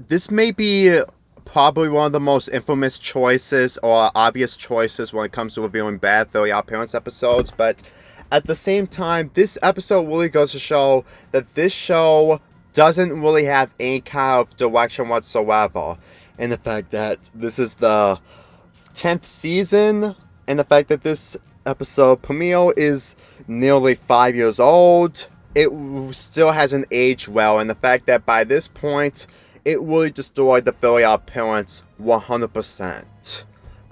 This may be probably one of the most infamous choices or obvious choices when it comes to reviewing bad Oddparents episodes, but at the same time, this episode really goes to show that this show doesn't really have any kind of direction whatsoever. And the fact that this is the 10th season, and the fact that this episode premiere is nearly 5 years old, it still hasn't aged well, and the fact that by this point, it really destroyed the Oddparents 100%.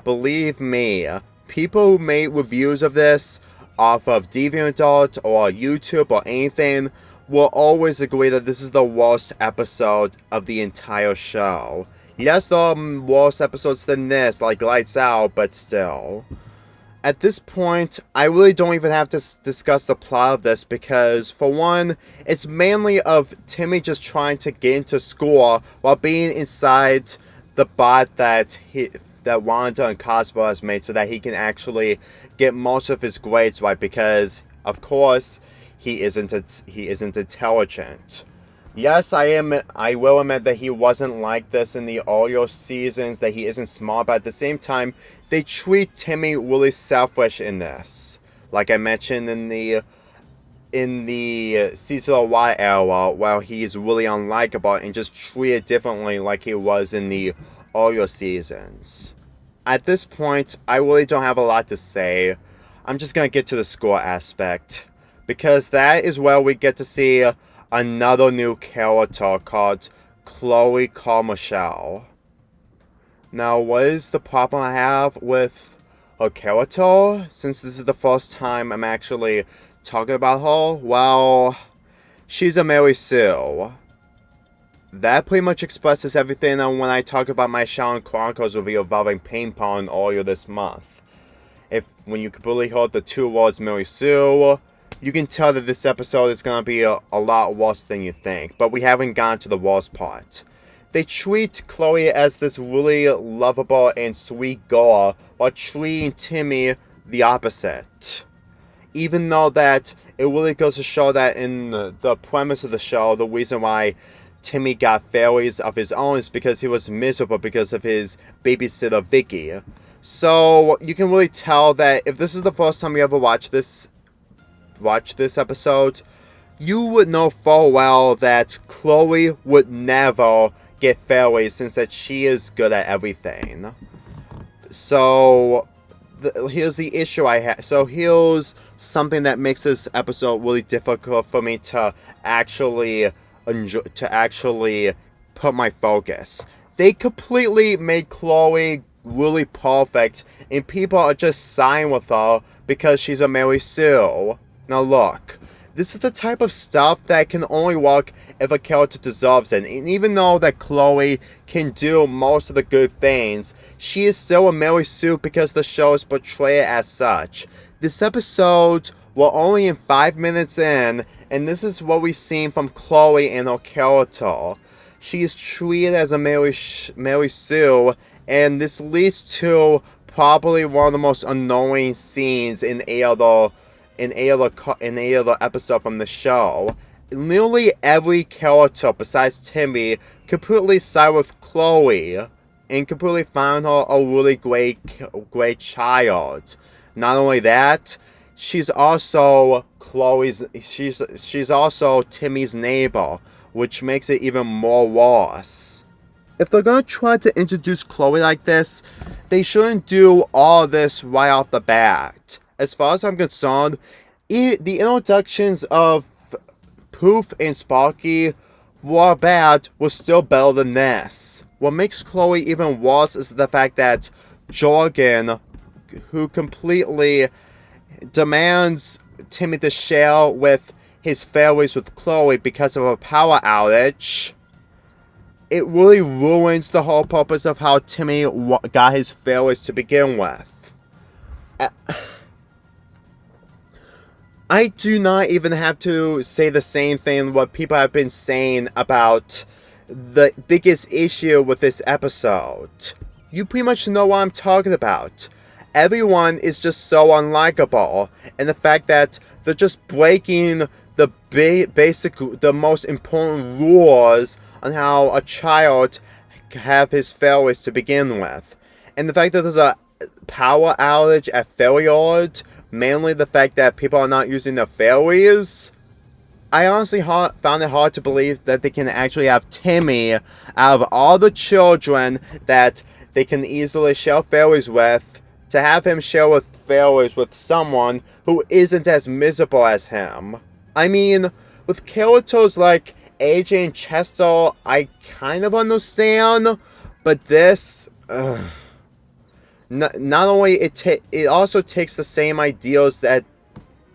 Believe me, people who made reviews of this off of DeviantArt or YouTube or anything will always agree that this is the worst episode of the entire show. Yes, there are worse episodes than this, like Lights Out, but still. At this point, I really don't even have to discuss the plot of this because, for one, it's mainly of Timmy just trying to get into school while being inside the bot that Wanda and Cosmo has made so that he can actually get most of his grades right because, of course, he isn't intelligent. Yes, I will admit that he wasn't like this in the earlier seasons, that he isn't smart, but at the same time, they treat Timmy really selfish in this. Like I mentioned in the Cecil Y era, where he's really unlikable and just treated differently like he was in the earlier seasons. At this point, I really don't have a lot to say. I'm just gonna get to the score aspect, because that is where we get to see another new character called Chloe Carmichael. Now, what is the problem I have with her character? Since this is the first time I'm actually talking about her, well, she's a Mary Sue. That pretty much expresses everything when I talk about my Sharon Chronicles review involving ping pong earlier this month. When you completely heard the two words Mary Sue, you can tell that this episode is going to be a lot worse than you think, but we haven't gotten to the worst part. They treat Chloe as this really lovable and sweet girl, while treating Timmy the opposite. Even though that it really goes to show that in the premise of the show, the reason why Timmy got fairies of his own is because he was miserable because of his babysitter Vicky. So you can really tell that if this is the first time you ever watch this episode, you would know full well that Chloe would never get fairies since that she is good at everything. So here's the issue I have. So here's something that makes this episode really difficult for me to actually put my focus. They completely made Chloe really perfect, and people are just sighing with her because she's a Mary Sue. Now look, this is the type of stuff that can only work if a character deserves it, and even though that Chloe can do most of the good things, she is still a Mary Sue because the show is portrayed as such. This episode, we're only in 5 minutes in, and this is what we've seen from Chloe and her character. She is treated as a Mary Sue, and this leads to probably one of the most annoying scenes in any other episode from the show. Nearly every character besides Timmy completely side with Chloe and completely found her a really great child. Not only that, she's also Timmy's neighbor, which makes it even more worse. If they're gonna try to introduce Chloe like this, they shouldn't do all this right off the bat. As far as I'm concerned, the introductions of Poof and Sparky, while bad, was still better than this. What makes Chloe even worse is the fact that Jorgen, who completely demands Timmy to share with his fairies with Chloe because of a power outage, it really ruins the whole purpose of how Timmy got his fairies to begin with. I do not even have to say the same thing what people have been saying about the biggest issue with this episode. You pretty much know what I'm talking about. Everyone is just so unlikable, and the fact that they're just breaking the most important rules on how a child have his failures to begin with. And the fact that there's a power outage at Failure, mainly the fact that people are not using the fairies, I honestly found it hard to believe that they can actually have Timmy, out of all the children that they can easily share fairies with, to have him share with fairies with someone who isn't as miserable as him. I mean, with characters like AJ and Chester, I kind of understand, but this, not only it also takes the same ideals that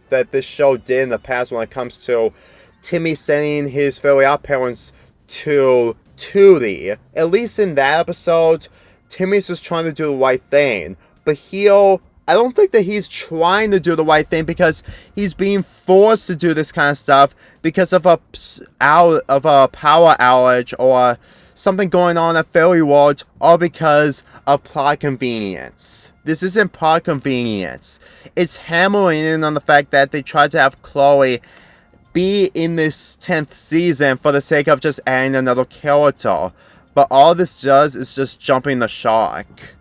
this show did in the past when it comes to Timmy sending his fairy Oddparents to Tootie. At least in that episode, Timmy's just trying to do the right thing. But here, I don't think that he's trying to do the right thing because he's being forced to do this kind of stuff because of a power outage or something going on at Fairy World, all because of plot convenience. This isn't plot convenience. It's hammering in on the fact that they tried to have Chloe be in this 10th season for the sake of just adding another character. But all this does is just jumping the shark.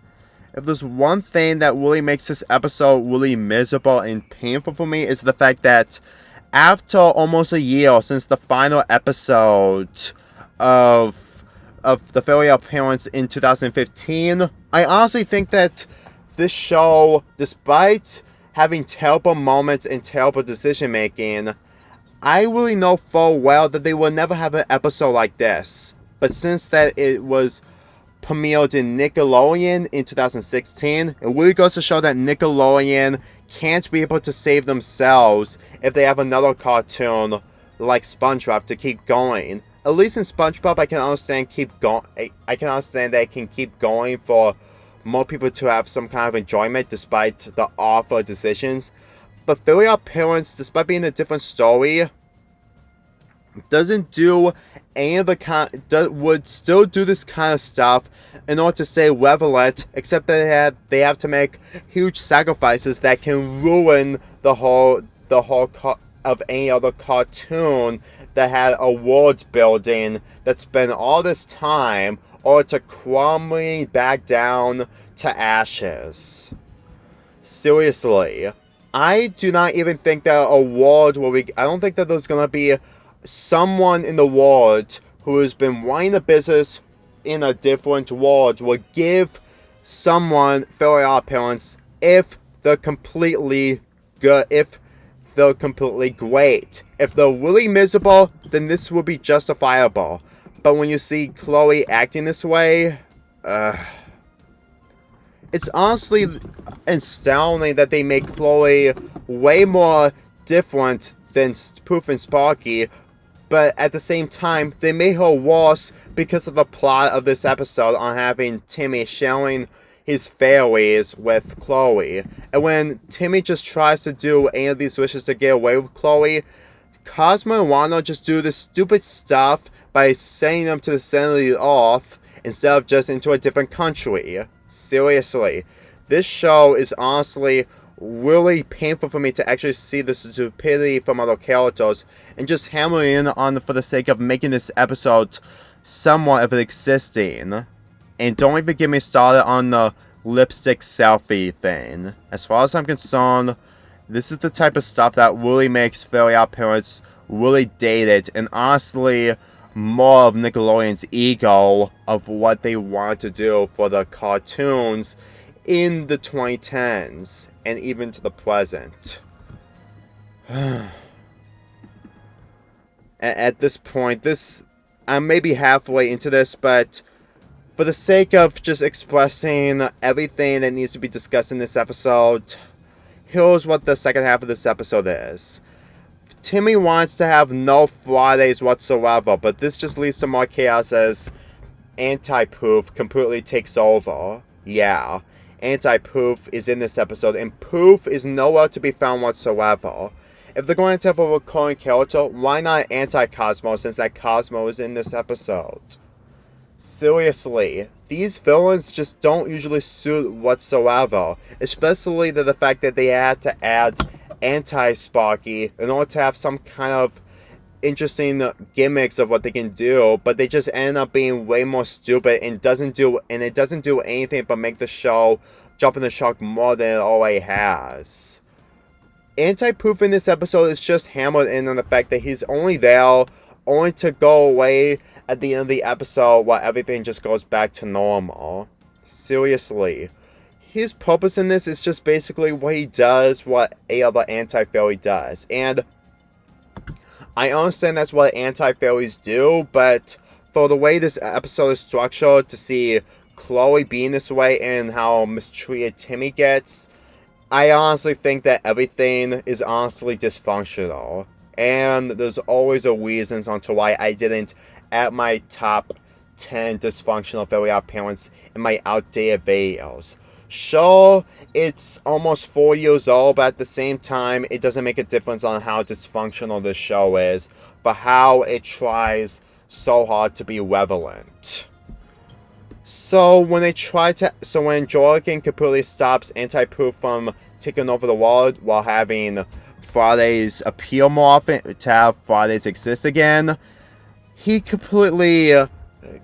If there's one thing that really makes this episode really miserable and painful for me, is the fact that after almost a year since the final episode of the Fairy Oddparents in 2015, I honestly think that this show, despite having terrible moments and terrible decision making, I really know full well that they will never have an episode like this. But since that it was premiered in Nickelodeon in 2016, it really goes to show that Nickelodeon can't be able to save themselves if they have another cartoon like SpongeBob to keep going. At least in SpongeBob, I can understand I can understand that it can keep going for more people to have some kind of enjoyment despite the awful decisions. But Fairy Oddparents, despite being a different story, doesn't do any of the would still do this kind of stuff in order to stay relevant, except that they have to make huge sacrifices that can ruin the whole of any other cartoon that had a world building that spent all this time or to crumbling back down to ashes. Seriously, I do not even think that a world where I don't think that there's gonna be someone in the world who has been running a business in a different world will give someone Fairy Oddparents if they're completely good, if they're completely great. If they're really miserable, then this will be justifiable. But when you see Chloe acting this way, it's honestly astounding that they make Chloe way more different than Poof and Sparky, but at the same time, they made her worse because of the plot of this episode on having Timmy sharing his fairies with Chloe. And when Timmy just tries to do any of these wishes to get away with Chloe, Cosmo and Wanda just do this stupid stuff by sending them to the center of the earth instead of just into a different country. Seriously, this show is honestly really painful for me to actually see the stupidity from other characters and just hammering in on for the sake of making this episode somewhat of it existing. And don't even get me started on the lipstick selfie thing. As far as I'm concerned, this is the type of stuff that really makes Fairy Oddparents really dated and honestly more of Nickelodeon's ego of what they wanted to do for the cartoons in the 2010s and even to the present. At this point, I'm maybe halfway into this, but for the sake of just expressing everything that needs to be discussed in this episode, here's what the second half of this episode is. Timmy wants to have no Fridays whatsoever, but this just leads to more chaos as Anti-Poof completely takes over. Yeah, Anti-Poof is in this episode, and Poof is nowhere to be found whatsoever. If they're going to have a recurring character, why not Anti-Cosmo, since that Cosmo is in this episode? Seriously, these villains just don't usually suit whatsoever, especially the fact that they had to add Anti-Sparky in order to have some kind of interesting gimmicks of what they can do, but they just end up being way more stupid and it doesn't do anything but make the show jump in the shark more than it already has. Anti-Poof in this episode is just hammered in on the fact that he's only there only to go away at the end of the episode while everything just goes back to normal. Seriously. His purpose in this is just basically what he does, what a other anti-fairy does. And I understand that's what anti-fairies do, but for the way this episode is structured, to see Chloe being this way and how mistreated Timmy gets, I honestly think that everything is honestly dysfunctional. And there's always a reason onto why I didn't add my top 10 dysfunctional fairy parents in my outdated videos. Sure, it's almost 4 years old, but at the same time, it doesn't make a difference on how dysfunctional this show is, for how it tries so hard to be relevant. So when Jorgen completely stops Anti-Poof from taking over the world while having Fridays appear more often, to have Fridays exist again, he completely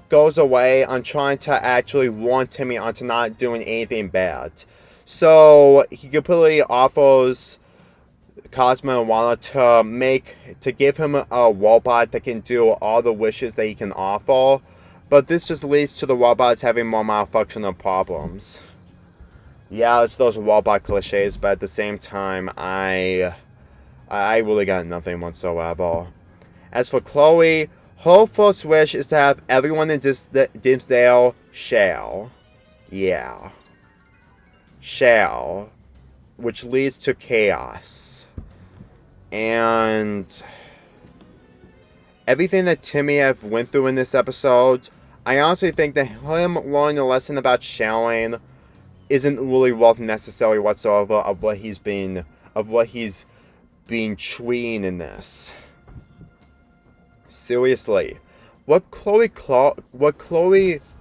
goes away on trying to actually warn Timmy onto not doing anything bad. So he completely offers Cosmo and Lana to give him a robot that can do all the wishes that he can offer, but this just leads to the robots having more malfunctional problems. Yeah, it's those robot cliches, but at the same time, I really got nothing whatsoever. As for Chloe, her first wish is to have everyone in Dimmsdale share. Yeah. Share. Which leads to chaos. And everything that Timmy have went through in this episode, I honestly think that him learning a lesson about sharing isn't really worth necessarily whatsoever of what he's been treating in this. Seriously, what Chloe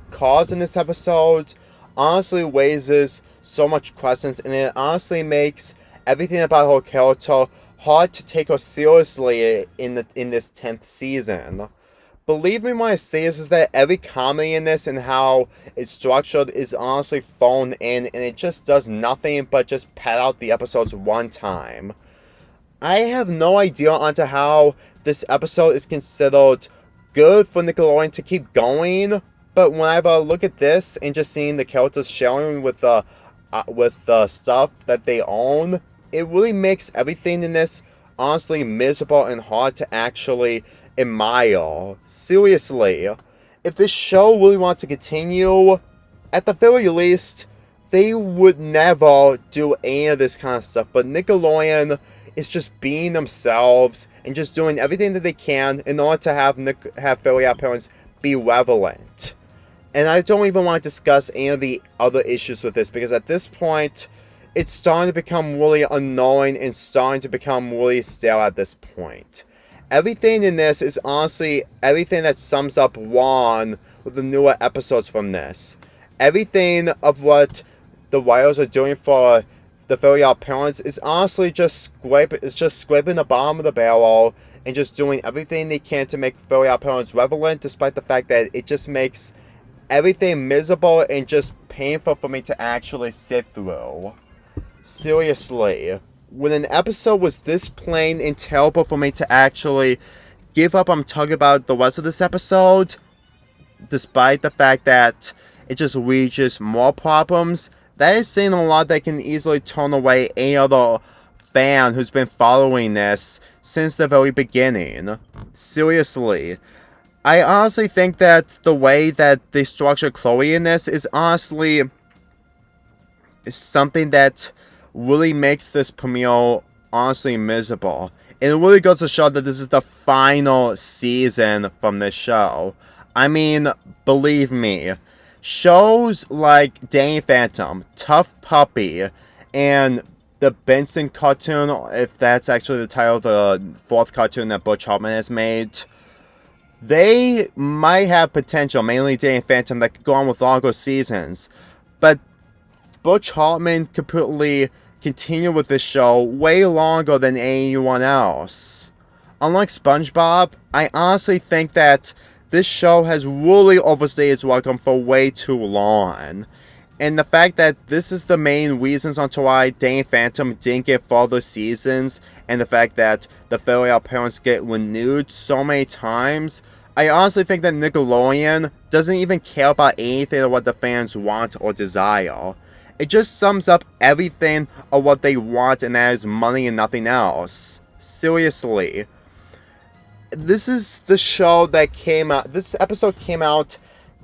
caused in this episode honestly raises so much questions, and it honestly makes everything about her character hard to take her seriously in this 10th season. Believe me when I say this, is that every comedy in this and how it's structured is honestly phoned in, and it just does nothing but just pad out the episodes one time. I have no idea onto how this episode is considered good for Nickelodeon to keep going, but whenever I look at this and just seeing the characters sharing with the stuff that they own, it really makes everything in this honestly miserable and hard to actually admire. Seriously, if this show really wanted to continue, at the very least, they would never do any of this kind of stuff, but Nickelodeon is just being themselves and just doing everything that they can in order to have Fairy Odd Parents be relevant. And I don't even want to discuss any of the other issues with this, because at this point, it's starting to become really annoying and starting to become really stale at this point. Everything in this is honestly everything that sums up Juan with the newer episodes from this. Everything of what the writers are doing for the Fairy Odd Parents is honestly just scraping the bottom of the barrel and just doing everything they can to make Fairy Odd Parents relevant, despite the fact that it just makes everything miserable and just painful for me to actually sit through. Seriously, when an episode was this plain and terrible for me to actually give up on talking about the rest of this episode, despite the fact that it just reaches more problems, that is saying a lot that can easily turn away any other fan who's been following this since the very beginning. Seriously. I honestly think that the way that they structure Chloe in this is honestly something that really makes this premiere honestly miserable. And it really goes to show that this is the final season from this show. I mean, believe me, shows like Danny Phantom, Tough Puppy, and the Benson cartoon, if that's actually the title of the 4th cartoon that Butch Hartman has made, they might have potential, mainly Danny Phantom, that could go on with longer seasons. But Butch Hartman completely continue with this show way longer than anyone else. Unlike SpongeBob, I honestly think that this show has really overstayed its welcome for way too long. And the fact that this is the main reasons onto why Danny Phantom didn't get further seasons, and the fact that the Fairly Odd Parents get renewed so many times, I honestly think that Nickelodeon doesn't even care about anything of what the fans want or desire. It just sums up everything of what they want, and that is money and nothing else. Seriously. This is the show that came out, this episode came out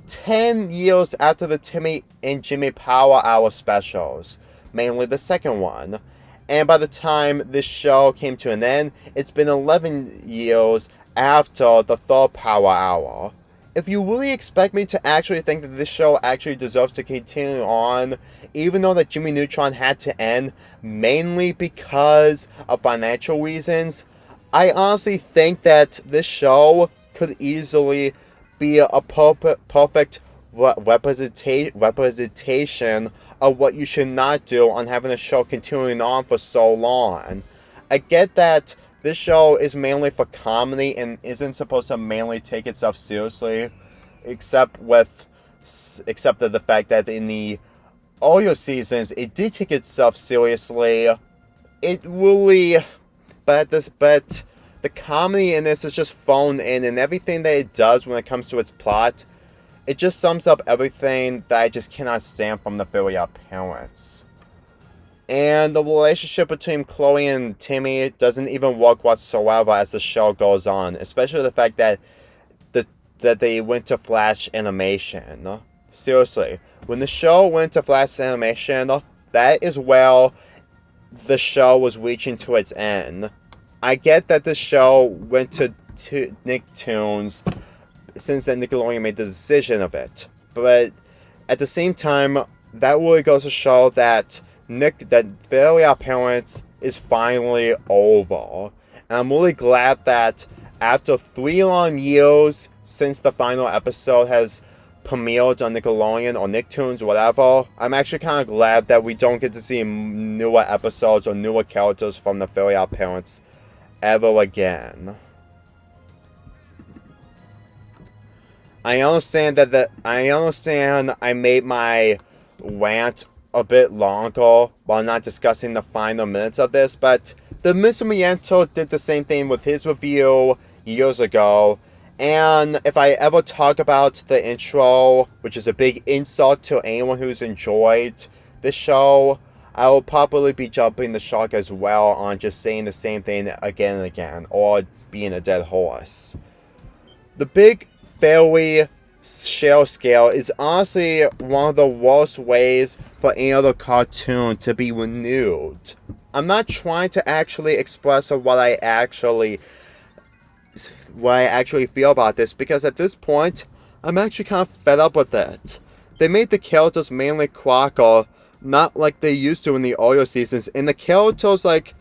10 years after the Timmy and Jimmy Power Hour specials, mainly the second one. And by the time this show came to an end, it's been 11 years after the third Power Hour. If you really expect me to actually think that this show actually deserves to continue on, even though that Jimmy Neutron had to end mainly because of financial reasons, I honestly think that this show could easily be a perfect representation of what you should not do on having a show continuing on for so long. I get that this show is mainly for comedy and isn't supposed to mainly take itself seriously, except for the fact that in the earlier seasons it did take itself seriously. It really, but the comedy in this is just phoned in, and everything that it does when it comes to its plot, it just sums up everything that I just cannot stand from the Fairly Odd Parents. And the relationship between Chloe and Timmy doesn't even work whatsoever as the show goes on, especially the fact that that they went to Flash animation. Seriously, when the show went to Flash animation, that is where the show was reaching to its end. I get that the show went to Nicktoons since then Nickelodeon made the decision of it, but at the same time, that really goes to show that Fairly Odd Parents is finally over. And I'm really glad that after 3 long years since the final episode has premiered on Nickelodeon or Nicktoons or whatever, I'm actually kind of glad that we don't get to see newer episodes or newer characters from the Fairly Odd Parents ever again. I understand I made my rant a bit longer while not discussing the final minutes of this, but the Mr. Miento did the same thing with his review years ago, and if I ever talk about the intro, which is a big insult to anyone who's enjoyed this show, I will probably be jumping the shark as well on just saying the same thing again and again, or being a dead horse. The big fairy shell scale is honestly one of the worst ways for any other cartoon to be renewed. I'm not trying to actually express what I actually feel about this, because at this point, I'm actually kind of fed up with it. They made the characters mainly quacker, not like they used to in the earlier seasons, and the characters like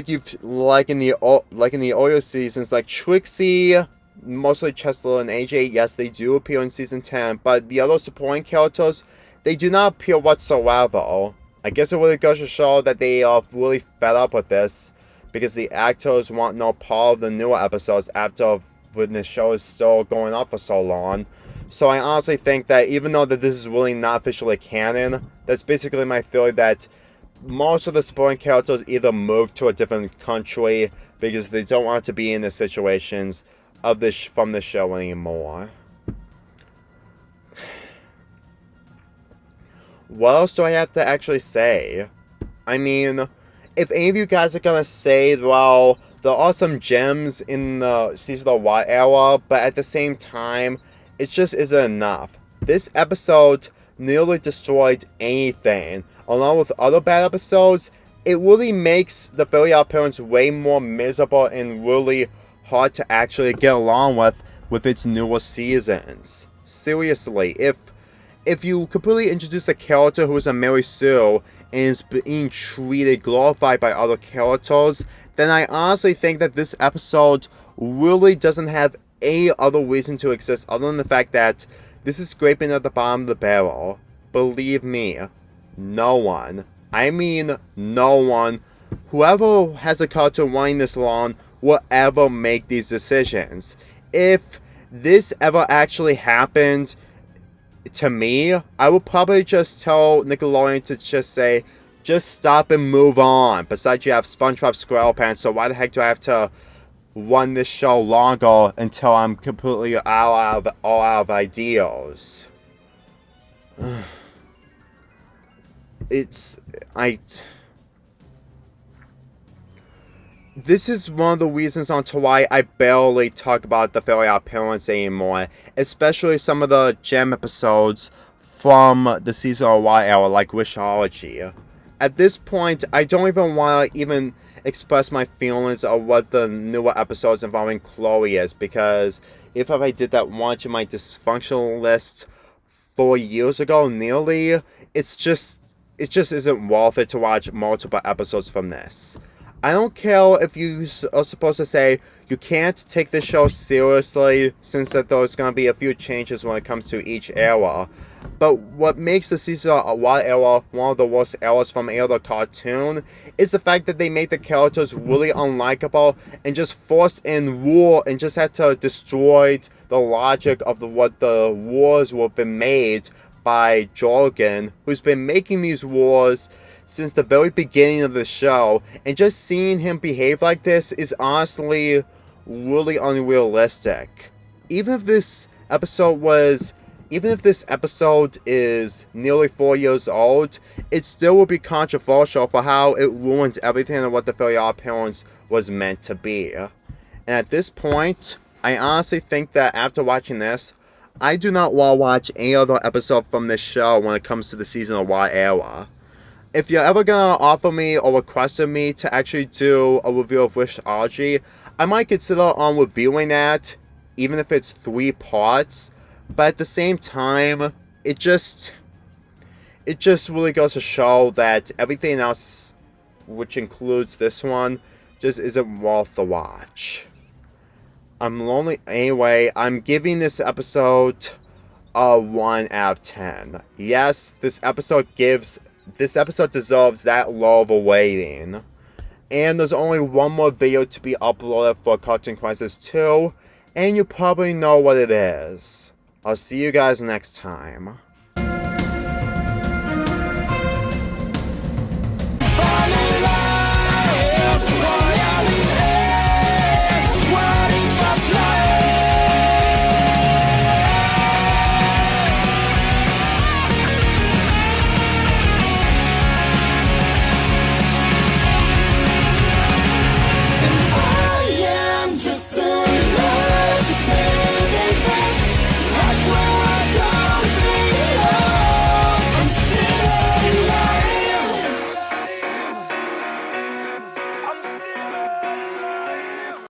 in the earlier seasons, like Trixie, mostly Chester and AJ, yes, they do appear in season 10, but the other supporting characters, they do not appear whatsoever. I guess it really goes to show that they are really fed up with this, because the actors want no part of the newer episodes after when the show is still going on for so long. So I honestly think that even though that this is really not officially canon, that's basically my theory that most of the supporting characters either move to a different country because they don't want to be in the situations of this from the show anymore. What else do I have to actually say? I mean, if any of you guys are gonna say, well, there are some gems in the Season of the Y era, but at the same time, it just isn't enough. This episode nearly destroyed anything. Along with other bad episodes, it really makes the Fairly Odd Parents way more miserable and really hard to actually get along with its newer seasons. Seriously, if you completely introduce a character who is a Mary Sue and is being treated, glorified by other characters, then I honestly think that this episode really doesn't have any other reason to exist other than the fact that this is scraping at the bottom of the barrel. Believe me, no one, I mean no one, whoever has a cartoon running this long will ever make these decisions. If this ever actually happened to me, I would probably just tell Nickelodeon to just say, just stop and move on. Besides, you have SpongeBob SquarePants, so why the heck do I have to run this show longer until I'm completely all out of ideas? This is one of the reasons on to why I barely talk about the Fairly Oddparents anymore, especially some of the gem episodes from the season of Y era, like Wishology. At this point, I don't even want to even express my feelings of what the newer episodes involving Chloe is, because if I did that once in my dysfunctional list 4 years ago, nearly, it just isn't worth it to watch multiple episodes from this. I don't care if you are supposed to say you can't take the show seriously, since that there's going to be a few changes when it comes to each era. But what makes the season of Y era one of the worst eras from any other cartoon is the fact that they made the characters really unlikable and just forced in war and just had to destroy the logic of what the wars were been made by Jorgen, who's been making these wars since the very beginning of the show, and just seeing him behave like this is honestly really unrealistic. Even if this episode is nearly 4 years old, it still would be controversial for how it ruined everything of what the Fairly Oddparents was meant to be. And at this point, I honestly think that after watching this, I do not want to watch any other episode from this show when it comes to the season of Y era. If you're ever gonna offer me or request of me to actually do a review of Wishology, I might consider on reviewing that, even if it's 3 parts. But at the same time, it just really goes to show that everything else, which includes this one, just isn't worth the watch. I'm lonely. Anyway, I'm giving this episode a 1 out of 10. Yes, this episode deserves that low of a rating. And there's only one more video to be uploaded for Cartoon Crisis 2, and you probably know what it is. I'll see you guys next time.